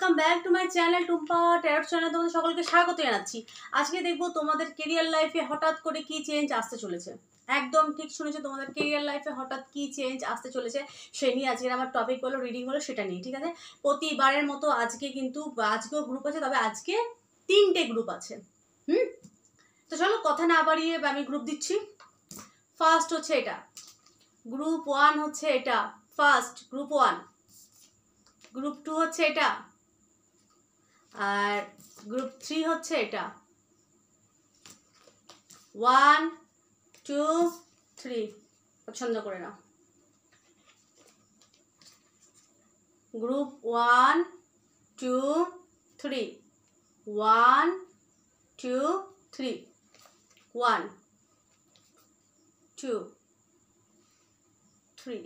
Welcome back to my channel Tumpa tarot channel. তোমাদের সকলকে স্বাগত জানাচ্ছি। আজকে দেখবো তোমাদের কেরিয়ার লাইফে হঠাৎ করে কি চেঞ্জ আসতে চলেছে। একদম ঠিক শুনেছো, তোমাদের কেরিয়ার লাইফে হঠাৎ কি চেঞ্জ আসতে চলেছে সে নিয়ে আজকের আমার টপিক বলো, রিডিং বলো, সেটা নিয়ে। ঠিক আছে, প্রতিবারের মতো আজকে কিন্তু আজকেও গ্রুপ আছে, তবে আজকে 3টে গ্রুপ আছে। তো চলো কথা না বাড়িয়ে আমি গ্রুপ দিচ্ছি। ফার্স্ট হচ্ছে এটা, গ্রুপ 1 হচ্ছে এটা, ফার্স্ট গ্রুপ 1। গ্রুপ 2 হচ্ছে এটা, আর গ্রুপ 3 হচ্ছে এটা। 1 2 3 পছন্দ করে নাও। গ্রুপ 1 2 3 1 2 3 1 2 3।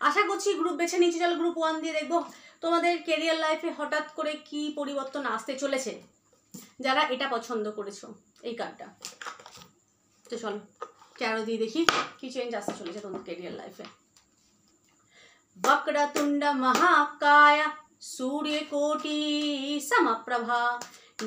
আশা করছি গ্রুপ বেছে নিয়েছি। চলো গ্রুপ 1 দিয়ে দেখবো তোমাদের কেরিয়ার লাইফে হঠাৎ করে কি পরিবর্তন আসতে চলেছে, যারা এটা পছন্দ করেছো এই কার্ডটা। তো চলো ট্যারো দিয়ে দেখি কি চেঞ্জ আসতে চলেছে তোমাদের কেরিয়ার লাইফে। वक्रतुंड महाकाय सूर्यकोटि समप्रभा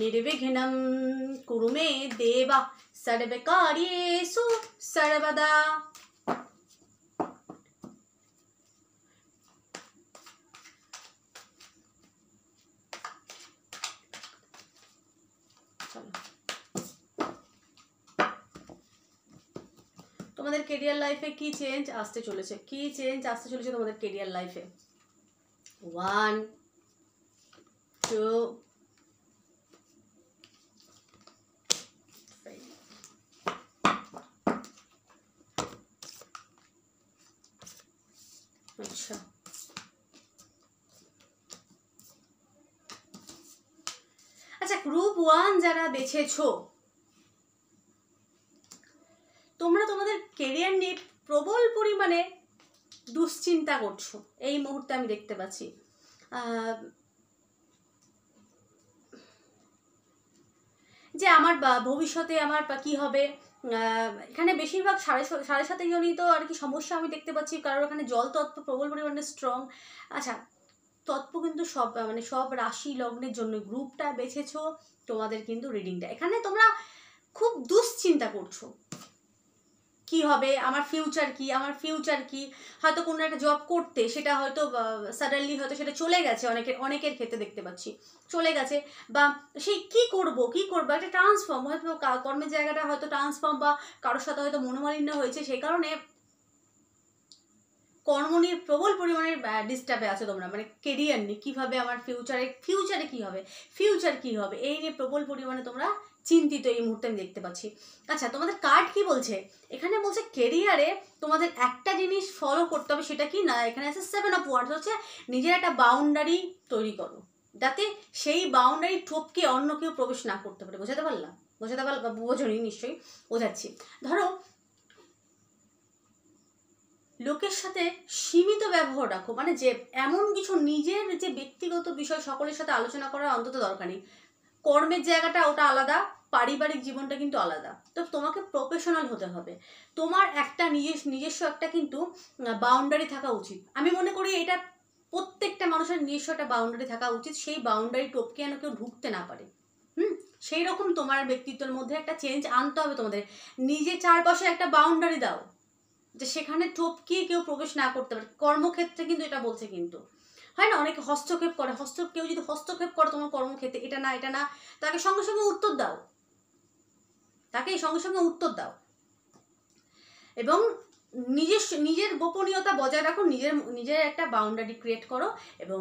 निर्विघ्नं कुरु मे देव सर्वकार्येषु सर्वदा। তোমাদের কেরিয়ার লাইফে কি চেঞ্জ আসতে চলেছে, কি চেঞ্জ আসতে চলেছে তোমাদের কেরিয়ার লাইফে। 1 2 3। আচ্ছা, আচ্ছা গ্রুপ 1 যারা বেছেছো, তোমরা তোমাদের কেরিয়ার নিয়ে প্রবল পরিমাণে দুশ্চিন্তা করছো এই মুহূর্তে, আমি দেখতে পাচ্ছি। যে আমার ভবিষ্যতে আমার কি হবে। এখানে বেশিরভাগ সাড়ে সাথে জনিত আর কি সমস্যা আমি দেখতে পাচ্ছি, কারণ এখানে জল তত্ত্ব প্রবল পরিমাণে স্ট্রং। আচ্ছা, তত্ত্ব কিন্তু সব মানে সব রাশি লগ্নের জন্য গ্রুপটা বেছেছো তোমাদের কিন্তু রিডিংটা। এখানে তোমরা খুব দুশ্চিন্তা করছো, কি হবে, আমার ফিউচার কি, আমার ফিউচার কি। হয়তো কোনো একটা জব করতে, সেটা হয়তো সাডেনলি হয়তো সেটা চলে গেছে, অনেকের ক্ষেত্রে দেখতে পাচ্ছি চলে গেছে, বা সেই কি করব একটা ট্রান্সফর্ম, হয়তো কর্মের জায়গাটা হয়তো ট্রান্সফর্ম, বা কারোর সাথে হয়তো মনোমালিন্য হয়েছে, সেই কারণে কর্ম নিয়ে প্রবল পরিমাণে ডিস্টার্বে আছো তোমরা। মানে কেরিয়ার নিয়ে কীভাবে আমার ফিউচারে কী হবে এই নিয়ে প্রবল পরিমাণে তোমরা চিন্তিত এই মুহূর্তে আমি দেখতে পাচ্ছি। আচ্ছা, তোমাদের কার্ড কি বলছে? এখানে বলছে কেরিয়ারে তোমাদের একটা জিনিস ফলো করতে হবে, সেটা কি না, এখানে আছে 7 অফ ওয়ান্ডস, হচ্ছে নিজের একটা বাউন্ডারি তৈরি করো, যাতে সেই বাউন্ডারি টপকে অন্য কেউ প্রবেশ না করতে পারে। বোঝাতে পারলাম? বোঝনি নিশ্চয়ই, বোঝাচ্ছি। ধরো লোকের সাথে সীমিত ব্যবহার রাখো, মানে যে এমন কিছু নিজের যে ব্যক্তিগত বিষয় সকলের সাথে আলোচনা করার অন্তত দরকার নেই। কর্মের জায়গাটা ওটা আলাদা, পারিবারিক জীবনটা কিন্তু আলাদা। তো তোমাকে প্রফেশনাল হতে হবে, তোমার একটা নিজস্ব একটা কিন্তু বাউন্ডারি থাকা উচিত। আমি মনে করি এটা প্রত্যেকটা মানুষের নিজস্ব একটা বাউন্ডারি থাকা উচিত, সেই বাউন্ডারি টপকে যেন কেউ ঢুকতে না পারে। সেই রকম তোমার ব্যক্তিত্বের মধ্যে একটা চেঞ্জ আনতে হবে তোমাদের। নিজে চারপাশে একটা বাউন্ডারি দাও, যে সেখানে টপকিয়ে কেউ প্রবেশ না করতে পারে। কর্মক্ষেত্রে কিন্তু এটা বলছে, কিন্তু হয় না অনেকে হস্তক্ষেপ করে, কেউ যদি হস্তক্ষেপ করে তোমার কর্মক্ষেত্রে, এটা না, তাকে সঙ্গে সঙ্গে উত্তর দাও, এবং নিজের গোপনীয়তা বজায় রাখো, নিজের একটা বাউন্ডারি ক্রিয়েট করো, এবং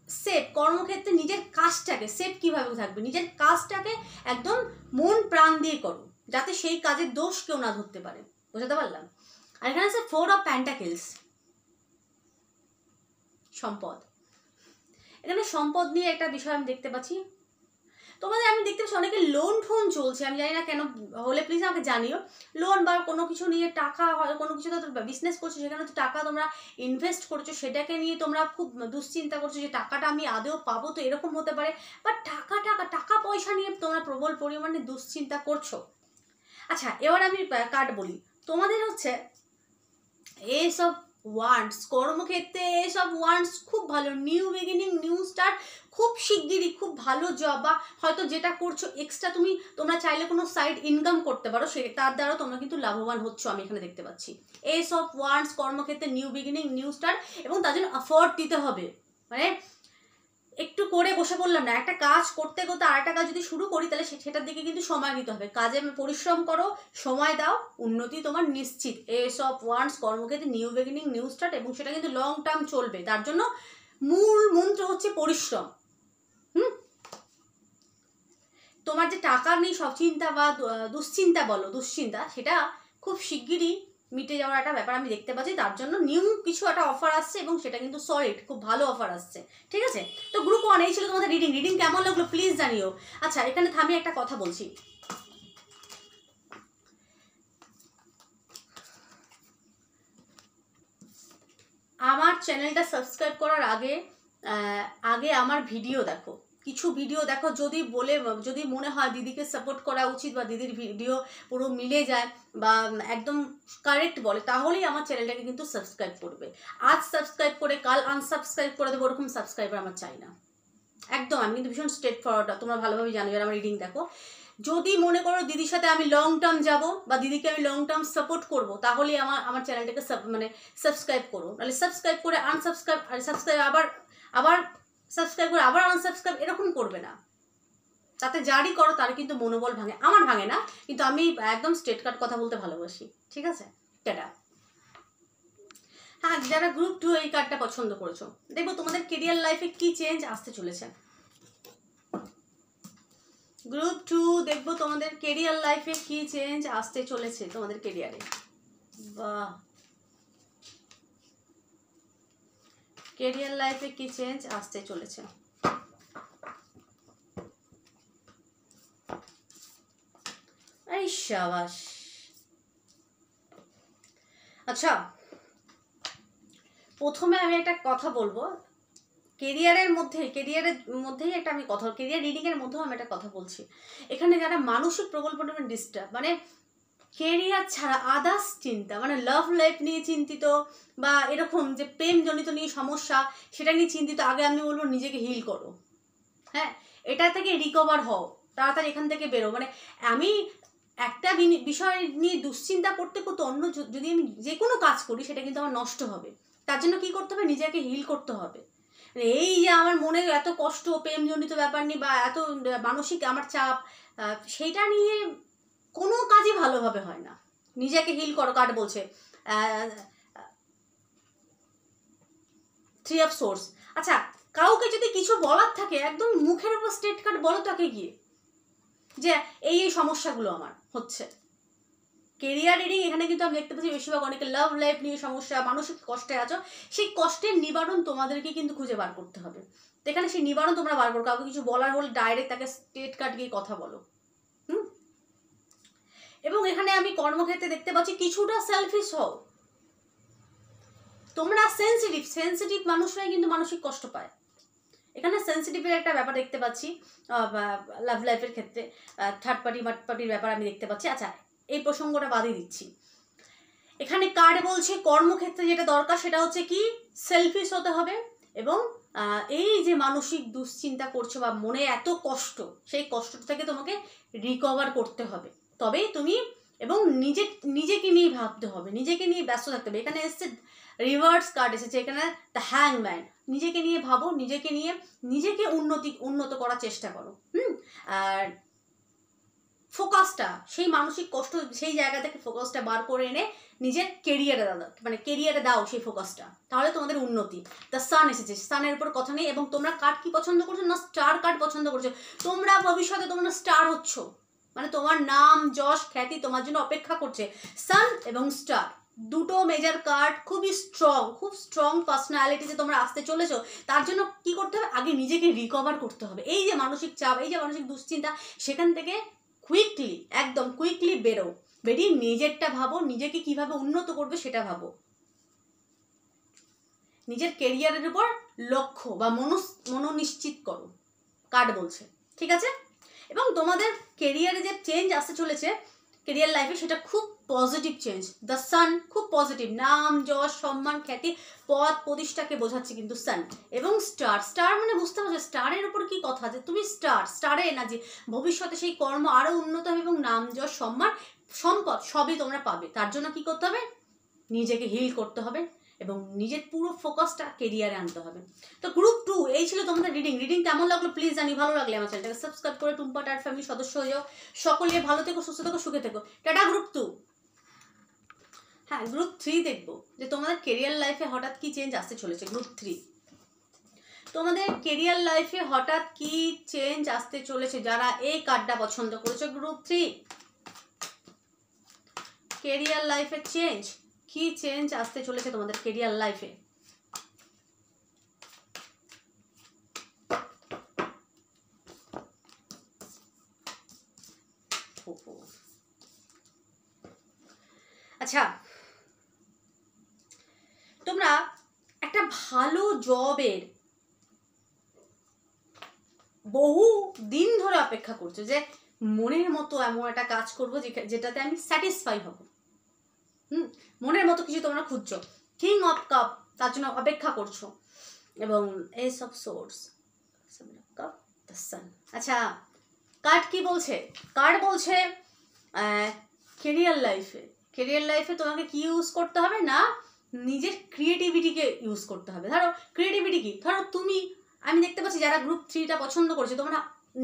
সেফ কর্মক্ষেত্রে নিজের কাজটাকে সেফ কিভাবে থাকবে, নিজের কাজটাকে একদম মন প্রাণ দিয়ে করো, যাতে সেই কাজের দোষ কেউ না ধরতে পারে। বোঝাতে পারলাম? আর এখানে আছে 4 অফ প্যান্টাকেলস, সম্পদ। এখানে সম্পদ নিয়ে একটা বিষয় আমি দেখতে পাচ্ছি তোমাদের। আমি দেখতে পাচ্ছি অনেকে লোন চলছে, আমি জানি না কেন, হলে প্লিজ আমাকে জানিও। লোন বা কোনো কিছু নিয়ে টাকা, কোনো কিছু তো বিজনেস করছো, সেখানে হচ্ছে টাকা তোমরা ইনভেস্ট করছো, সেটাকে নিয়ে তোমরা খুব দুশ্চিন্তা করছো যে টাকাটা আমি আদৌ পাবো, তো এরকম হতে পারে। বা টাকা পয়সা নিয়ে তোমরা প্রবল পরিমাণে দুশ্চিন্তা করছো। আচ্ছা, এবার আমি কার্ড বলি। তোমাদের হচ্ছে এস অফ ওয়ান্ডস, কর্মক্ষেত্রে এসব ওয়ান্ডস খুব ভালো, নিউ বিগিনিং, নিউ স্টার্ট, খুব শিগগিরই খুব ভালো জব, বা হয়তো যেটা করছো এক্সট্রা তোমরা চাইলে কোনো সাইড ইনকাম করতে পারো, তার দ্বারা তোমরা কিন্তু লাভবান হচ্ছ, আমি এখানে দেখতে পাচ্ছি। এস অফ ওয়ান্ডস, কর্মক্ষেত্রে নিউ বিগিনিং, নিউ স্টার্ট, এবং তার জন্য এফোর্ট দিতে হবে। মানে একটু করে বসে পড়লাম না, একটা কাজ করতে করতে আরেকটা কাজ যদি শুরু করি তাহলে সেটার দিকে কিন্তু সময় দিতে হবে। কাজে পরিশ্রম করো, সময় দাও, উন্নতি তোমার নিশ্চিত। এস অফ ওয়ান্ডস, কর্মক্ষেত্রে নিউ বিগিনিং, নিউ স্টার্ট, এবং সেটা কিন্তু লং টার্ম চলবে। তার জন্য মূল মন্ত্র হচ্ছে পরিশ্রম। তোমার যে টাকা নেই সব চিন্তা বা দুশ্চিন্তা বলো, দুশ্চিন্তা, সেটা খুব শিগগিরই মিটে যাওয়ার একটা ব্যাপার আমি দেখতে পাচ্ছি। তার জন্য নিউ কিছু একটা অফার আসছে, এবং সেটা কিন্তু সলিড, খুব ভালো অফার আসছে। ঠিক আছে, তো গ্রুপ 1 এই ছিল তোমাদের রিডিং কেমন লাগলো প্লিজ জানিও। আচ্ছা, এখানে থামি একটা কথা বলছি। আমার চ্যানেলটা সাবস্ক্রাইব করার আগে আমার ভিডিও দেখো, কিছু ভিডিও দেখো, যদি মনে হয় দিদিকে সাপোর্ট করা উচিত বা দিদির ভিডিও পুরো মিলে যায় বা একদম কারেক্ট বলে, তাহলেই আমার চ্যানেলটাকে কিন্তু সাবস্ক্রাইব করবে। আজ সাবস্ক্রাইব করে কাল আনসাবস্ক্রাইব করে দেবো, ওরকম সাবস্ক্রাইবার আমার চাই না একদম। আমি কিন্তু ভীষণ স্ট্রেট ফরওয়ার্ড, তোমরা ভালোভাবে জানো যারা আমার রিডিং দেখো। যদি মনে করো দিদির সাথে আমি লং টার্ম যাব বা দিদিকে আমি লং টার্ম সাপোর্ট করবো, তাহলেই আমার চ্যানেলটাকে সাবস্ক্রাইব করো। নাহলে সাবস্ক্রাইব করে আনসাবস্ক্রাইব, সাবস্ক্রাইব আবার সাবস্ক্রাইব করে আবার আনসাবস্ক্রাইব, এরকম করবে না। তাতে যারই করো তার কিন্তু মনোবল ভাঙে, আমার ভাঙে না, কিন্তু আমি একদম স্ট্রেট কাট কথা বলতে ভালোবাসি। ঠিক আছে, টাটা। হ্যাঁ, যারা গ্রুপ 2 এই কার্ডটা পছন্দ করেছো, দেখবো তোমাদের কেরিয়ার লাইফে কি চেঞ্জ আসতে চলেছে। গ্রুপ 2 দেখবো তোমাদের কেরিয়ার লাইফে কি চেঞ্জ আসতে চলেছে তোমাদের কেরিয়ারে। বাহ, কেরিয়ার লাইফে কি চেঞ্জ আসতে চলেছে। এই শাবাশ। আচ্ছা, প্রথমে আমি একটা কথা বলবো, কেরিয়ারের মধ্যেই একটা আমি কথা, কেরিয়ার রিডিংয়ের মধ্যেও আমি একটা কথা বলছি। এখানে যারা মানসিক প্রবল পরিমাণ ডিস্টার্ব, মানে কেরিয়ার ছাড়া আদার্স চিন্তা, মানে লাভ লাইফ নিয়ে চিন্তিত, বা এরকম যে প্রেমজনিত নিয়ে সমস্যা সেটা নিয়ে চিন্তিত, আগে আমি বলবো নিজেকে হিল করো। হ্যাঁ, এটা থেকে রিকভার হও, তাড়াতাড়ি এখান থেকে বেরো। মানে আমি একটা বিষয় নিয়ে দুশ্চিন্তা করতে করতে অন্য যদি আমি যে কোনো কাজ করি সেটা কিন্তু আমার নষ্ট হবে। তার জন্য কি করতে হবে, নিজেকে হিল করতে হবে। এই যে আমার মনে এত কষ্ট প্রেমজনিত ব্যাপার নিয়ে বা এত মানসিক আমার চাপ, সেইটা নিয়ে কোনো কাজই ভালোভাবে হয় না। নিজেকে হিল করো। কার্ড বলছে 3 অফ সোর্স। আচ্ছা, কাউকে যদি কিছু বলার থাকে একদম মুখের উপর স্ট্রেট কাট বলো তাকে গিয়ে, যে এই সমস্যাগুলো আমার হচ্ছে। কেরিয়ার রিডিং এখানে কিন্তু আমি দেখতে পাচ্ছি বেশিরভাগ অনেকে লাভ লাইফ নিয়ে সমস্যা, মানসিক কষ্টে আছো, সেই কষ্টের নিবারণ তোমাদেরকে কিন্তু খুঁজে বার করতে হবে। তো এখানে সেই নিবারণ তোমরা বার করো। কাউকে কিছু বলার হলে ডাইরেক্ট তাকে স্ট্রেট কাট গিয়ে কথা বলো। এবং এখানে আমি কর্মক্ষেত্রে দেখতে পাচ্ছি কিছুটা সেলফিশ হও। তোমরা সেন্সিটিভ মানুষরাই কিন্তু মানসিক কষ্ট পায়। এখানে সেন্সিটিভের একটা ব্যাপার দেখতে পাচ্ছি লাভ লাইফের ক্ষেত্রে, থার্ড পার্টির ব্যাপার আমি দেখতে পাচ্ছি। আচ্ছা, এই প্রসঙ্গটা বাদই দিচ্ছি। এখানে কার্ড বলছে কর্মক্ষেত্রে যেটা দরকার সেটা হচ্ছে কি, সেলফিশ হতে হবে, এবং এই যে মানসিক দুশ্চিন্তা করছো বা মনে এত কষ্ট, সেই কষ্টটা থেকে তোমাকে রিকভার করতে হবে। তবেই তুমি, এবং নিজেকে নিয়ে ভাবতে হবে, নিজেকে নিয়ে ব্যস্ত থাকতে হবে। এখানে এসছে রিভার্স কার্ড এসেছে, এখানে দ্য হ্যাংম্যান। নিজেকে নিয়ে ভাবো, নিজেকে উন্নত করার চেষ্টা করো। আর ফোকাসটা, সেই মানসিক কষ্ট সেই জায়গা থেকে ফোকাসটা বার করে এনে নিজের কেরিয়ারে দাও সেই ফোকাসটা, তাহলে তোমাদের উন্নতি। দ্য সান এসেছে, সানের উপর কথা নেই। এবং তোমরা কার্ড কি পছন্দ করছো না, স্টার কার্ড পছন্দ করছো। তোমরা ভবিষ্যতে তোমরা স্টার হচ্ছ, মানে তোমার নাম যশ খ্যাতি তোমার জন্য অপেক্ষা করছে। সান এবং স্টার দুটো মেজর কার্ড, খুব স্ট্রং পার্সোনালিটিতে তোমরা আসতে চলেছো। তার জন্য কি করতে হবে, আগে নিজেকে রিকভার করতে হবে। এই যে মানসিক চাপ, এই যে মানসিক দুশ্চিন্তা, সেখান থেকে একদম কুইকলি বেরিয়ে নিজেরটা ভাবো, নিজেকে কিভাবে উন্নত করবে সেটা ভাবো। নিজের কেরিয়ারের উপর লক্ষ্য বা মনোনিশ্চিত করো, কার্ড বলছে। ঠিক আছে, এবং তোমাদের কেরিয়ারে যে চেঞ্জ আসতে চলেছে কেরিয়ার লাইফে, সেটা খুব পজিটিভ চেঞ্জ। দ্য সান খুব পজিটিভ, নাম যশ সম্মান খ্যাতি পদ প্রতিষ্ঠাকে বোঝাচ্ছে কিন্তু সান। এবং স্টার, স্টার মানে বুঝতে পারছো স্টারের উপর কি কথা, যে তুমি স্টারে না যে ভবিষ্যতে সেই কর্ম আরো উন্নত হবে এবং নাম যশ সম্মান সম্পদ সবই তোমরা পাবে। তার জন্য কি করতে হবে, নিজেকে হিল করতে হবে এবং নিজের পুরো ফোকাসটা কেরিয়ারে আনতে হবে। তো গ্রুপ 2 এই ছিল তোমাদের রিডিং কেমন লাগলো প্লিজ জানি, ভালো লাগলে আমার চ্যানেলটাকে সাবস্ক্রাইব করে টুম্পা টার ফ্যামিলির সদস্য হয়ে যাও। সকলে ভালো থেকো, সুস্থ থেকো, সুখে থেকো। টাটা। গ্রুপ 2, হ্যাঁ গ্রুপ 3 দেখবো যে তোমাদের কেরিয়ার লাইফে হঠাৎ কি চেঞ্জ আসতে চলেছে। গ্রুপ 3 তোমাদের কেরিয়ার লাইফে হঠাৎ কি চেঞ্জ আসতে চলেছে, যারা এই কার্ডটা পছন্দ করেছো। গ্রুপ 3 কেরিয়ার লাইফে চেঞ্জ, কি চেঞ্জ আসতে চলেছে তোমাদের কেরিয়ার লাইফে। আচ্ছা, তোমরা একটা ভালো জবের বহু দিন ধরে অপেক্ষা করছো, যে মনের মতো এমন একটা কাজ করবো যেটাতে আমি স্যাটিসফাই হব। মনের মতো কিছু তোমরা খুঁজছো, কিং অফ কাপ তার জন্য অপেক্ষা করছো। এবং S of swords, cup, the sun. আচ্ছা, কার্ড কি বলছে? কার্ড বলছে কেরিয়ার লাইফে তোমাকে কি ইউজ করতে হবে না, নিজের ক্রিয়েটিভিটিকে ইউজ করতে হবে। ধরো ক্রিয়েটিভিটি কি, ধরো তুমি, আমি দেখতে পাচ্ছি যারা গ্রুপ 3টা পছন্দ করছে তোমরা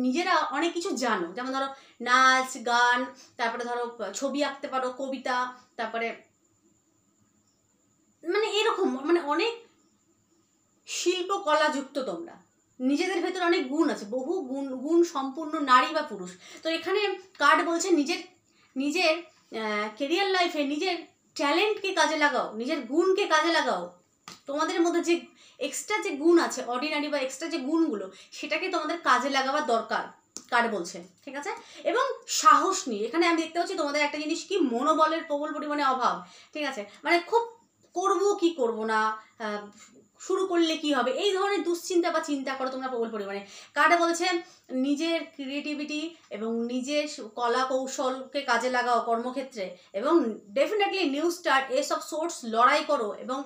নিজেরা অনেক কিছু জানো, যেমন ধরো নাচ গান, তারপরে ধরো ছবি আঁকতে পারো, কবিতা, তারপরে মানে এরকম মানে অনেক শিল্পকলা যুক্ত তোমরা, নিজেদের ভেতরে অনেক গুণ আছে, বহু গুণ সম্পূর্ণ নারী বা পুরুষ। তো এখানে কার্ড বলছে নিজের কেরিয়ার লাইফে নিজের ট্যালেন্টকে কাজে লাগাও, নিজের গুণকে কাজে লাগাও। তোমাদের মধ্যে যে এক্সট্রা যে গুণ আছে, অর্ডিনারি বা এক্সট্রা যে গুণগুলো, সেটাকে তোমাদের কাজে লাগাবার দরকার, কার্ড বলছে। ঠিক আছে, এবং সাহস নিয়ে, এখানে আমি দেখতে পাচ্ছি তোমাদের একটা জিনিস কি, মনোবলের প্রবল পরিমাণে অভাব। ঠিক আছে, মানে খুব করবো কি করবো না, শুরু করলে কি হবে, এই ধরনের দুশ্চিন্তা বা চিন্তা করো তোমরা প্রবল পরিমাণে। কার্ডে বলছে নিজের ক্রিয়েটিভিটি এবং নিজের কলা কৌশলকে কাজে লাগাও কর্মক্ষেত্রে, এবং definitely new start, S of swords, লড়াই করো। এবং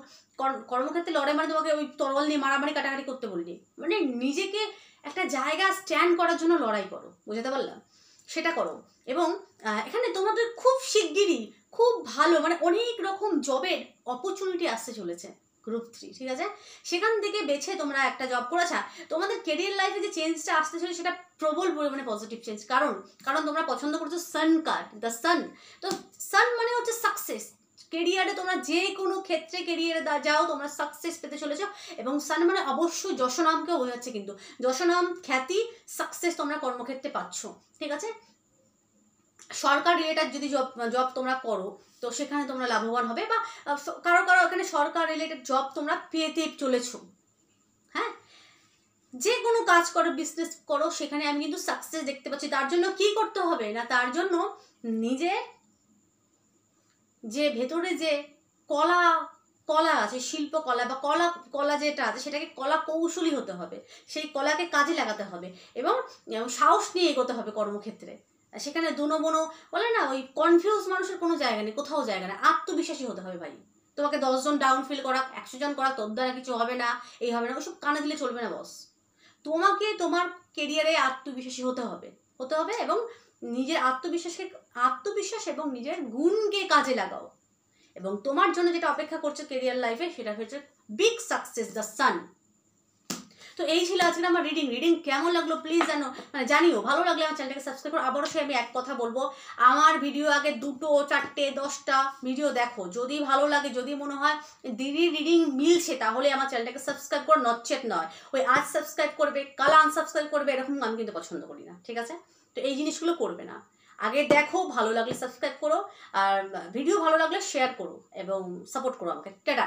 কর্মক্ষেত্রে লড়াই মানে তোমাকে ওই তরোয়াল নিয়ে মারামারি কাটাকাটি করতে বলিনি, মানে নিজেকে একটা জায়গা স্ট্যান্ড করার জন্য লড়াই করো, বুঝতে পারলাম, সেটা করো। এবং এখানে তোমাদের খুব শিগগিরই খুব ভালো মানে অনেক রকম জবের অপরচুনিটি আসতে চলেছে গ্রুপ 3। ঠিক আছে, সেখান থেকে বেছে তোমরা একটা জব করেছা। তোমাদের কেরিয়ার লাইফে যে চেঞ্জটা আসতে চলে সেটা প্রবল পরিমাণে পজিটিভ চেঞ্জ, কারণ তোমরা পছন্দ করছো সান কার্ড, দ্য সান। তো সান মানে হচ্ছে সাকসেস। কেরিয়ারে তোমরা যে কোনো ক্ষেত্রে কেরিয়ারে যাও তোমরা সাকসেস পেতে চলেছো। এবং সান মানে অবশ্যই যশনামকেও বোঝাচ্ছে, কিন্তু যশনাম খ্যাতি সাকসেস তোমরা কর্মক্ষেত্রে পাচ্ছ। ঠিক আছে, সরকার রিলেটেড যদি জব তোমরা করো তো সেখানে তোমরা লাভবান হবে, বা কারো এখানে সরকার রিলেটেড জব তোমরা পেতে চলেছ। হ্যাঁ, যে কোনো কাজ করো, বিজনেস করো, সেখানে আমি কিন্তু সাকসেস দেখতে পাচ্ছি। তার জন্য কি করতে হবে না, তার জন্য নিজের যে ভেতরে যে কলা আছে, শিল্পকলা বা কলা যেটা আছে সেটাকে কলা কৌশলী হতে হবে, সেই কলাকে কাজে লাগাতে হবে এবং সাহস নিয়ে এগোতে হবে কর্মক্ষেত্রে। সেখানে দুনো বোনো বলে না, ওই কনফিউজ মানুষের কোনো জায়গা নেই, কোথাও জায়গা নেই। আত্মবিশ্বাসী হতে হবে ভাই। তোমাকে 10 জন ডাউন ফিল করাক, 100 জন করাক, তোর দ্বারা কিছু হবে না, এই হবে না, ওইসব কানে দিলে চলবে না বস। তোমাকে তোমার কেরিয়ারে আত্মবিশ্বাসী হতে হবে এবং নিজের আত্মবিশ্বাস এবং নিজের গুণকে কাজে লাগাও। এবং তোমার জন্য যেটা অপেক্ষা করছে কেরিয়ার লাইফে সেটা হচ্ছে বিগ সাকসেস, দ্য সান। তো এই ছিল আজকে আমার রিডিং কেমন লাগলো প্লিজ জানিও। ভালো লাগলে আমার চ্যানেলটাকে সাবস্ক্রাইব করো। আবারও আমি এক কথা বলবো, আমার ভিডিও আগে 2, 4, 10টা ভিডিও দেখো, যদি ভালো লাগে, যদি মনে হয় দিদির রিডিং মিলছে, তাহলে আমার চ্যানেলটাকে সাবস্ক্রাইব করো, নচেত নয়। ওই আজ সাবস্ক্রাইব করবে কাল আনসাবস্ক্রাইব করবে, এরকম আমি কিন্তু পছন্দ করি না। ঠিক আছে, তো এই জিনিসগুলো করবে না। আগে দেখো, ভালো লাগলে সাবস্ক্রাইব করো, আর ভিডিও ভালো লাগলে শেয়ার করো এবং সাপোর্ট করো আমাকে। টাটা।